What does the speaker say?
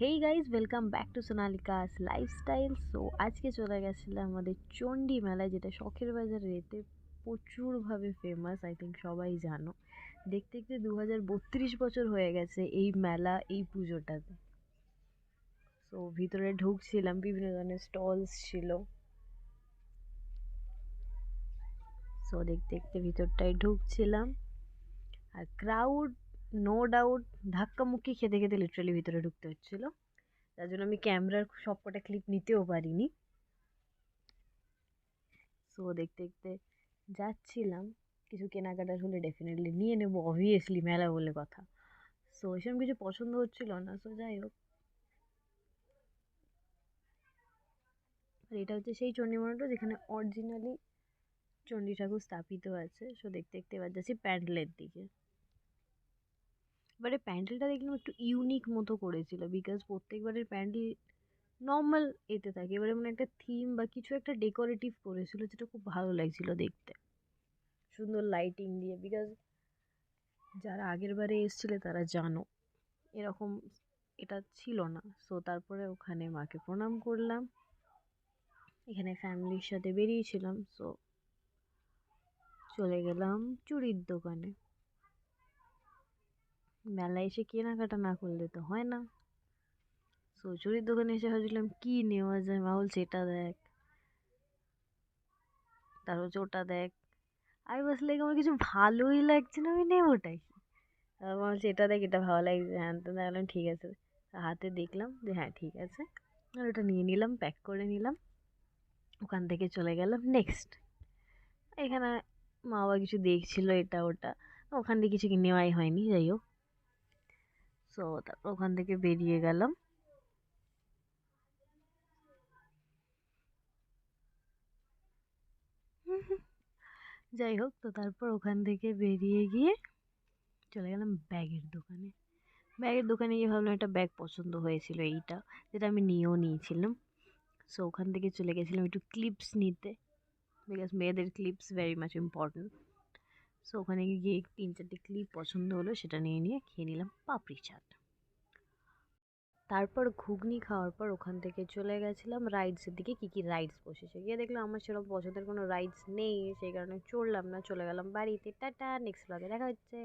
Hey guys, welcome back to Sonalika's lifestyle. So আজকে চলে গেছিলাম আমাদের চণ্ডী মেলায়, যেটা শখের বাজারে এতে প্রচুরভাবে ফেমাস। আই থিঙ্ক সবাই জানো। দেখতে দেখতে 2032 বছর হয়ে গেছে এই মেলা, এই পুজোটাতে। সো ভিতরে ঢুকছিলাম, বিভিন্ন ধরনের স্টলস ছিল। সো দেখতে দেখতে ভিতরটায় ঢুকছিলাম, আর ক্রাউড, নো ডাউট, ধাক্কামুক্কি খেতে খেতে লিটারালি ভিতরে ঢুকতে হচ্ছিল। তার জন্য আমি ক্যামেরার সবকটা ক্লিপ নিতেও পারিনি। সো দেখতে দেখতে যাচ্ছিলাম, কিছু কেনাকাটার হলে ডেফিনেটলি নিয়ে নেবো, অবভিয়াসলি মেলা বলে কথা। সো এসব কিছু পছন্দ হচ্ছিল না। সো যাই হোক, আর এটা হচ্ছে সেই চণ্ডী মণ্ডপটা যেখানে অরিজিনালি চণ্ডী ঠাকুর স্থাপিত আছে। সো দেখতে দেখতে এবার যাচ্ছি প্যান্ডেলের দিকে। এবারে প্যান্ডেলটা দেখলাম একটু ইউনিক মতো করেছিল, বিকজ প্রত্যেকবারের প্যান্ডেল নর্মাল এতে থাকে, এবারে মানে একটা থিম বা কিছু একটা ডেকোরেটিভ করেছিল, যেটা খুব ভালো লাগছিল দেখতে, সুন্দর লাইটিং দিয়ে। বিকজ যারা আগের বারে এসেছিলে তারা জানো এরকম এটা ছিল না। সো তারপরে ওখানে মাকে প্রণাম করলাম, এখানে ফ্যামিলির সাথে বেরিয়েছিলাম। সো চলে গেলাম চুড়ির দোকানে। মেলায় এসে কেনাকাটা না করলে তো হয় না। সো চুড়ির দোকানে এসে ভাবছিলাম কি নেওয়া যায়। মা বলছে এটা দেখ, তার হচ্ছে ওটা দেখ। আমি বসলে আমার কিছু ভালোই লাগছে না, আমি নেবোটাই। মা বলছে এটা দেখ, এটা ভালো লাগছে, হ্যাঁ তো দেখলাম ঠিক আছে। হাতে দেখলাম যে হ্যাঁ ঠিক আছে, আর ওটা নিয়ে নিলাম, প্যাক করে নিলাম। ওখান থেকে চলে গেলাম নেক্সট। এখানে মা বাবা কিছু দেখছিল এটা ওটা, ওখান থেকে কিছু নেওয়াই হয়নি, যাই হোক। সো তারপর ওখান থেকে বেরিয়ে গেলাম। যাই হোক, তো তারপর ওখান থেকে বেরিয়ে গিয়ে চলে গেলাম ব্যাগের দোকানে। ব্যাগের দোকানে গিয়ে ভাবলাম একটা ব্যাগ পছন্দ হয়েছিল, এইটা, যেটা আমি নিয়েও নিয়েছিলাম। সো ওখান থেকে চলে গেছিলাম একটু ক্লিপস নিতে, বিকজ মেয়েদের clips very much important. So ওখানে গিয়ে 3-4টে ক্লিপ পছন্দ হলো, সেটা নিয়ে খেয়ে নিলাম পাপড়ি চাট। তারপর ঘুগনি খাওয়ার পর ওখান থেকে চলে গেছিলাম রাইডসের দিকে। কী কী রাইডস বসেছে গিয়ে দেখলাম আমার সেরকম পছন্দের কোনো রাইডস নেই, সেই কারণে চড়লাম না, চলে গেলাম বাড়িতে। টাটা, নেক্সট ব্লগে দেখা হচ্ছে।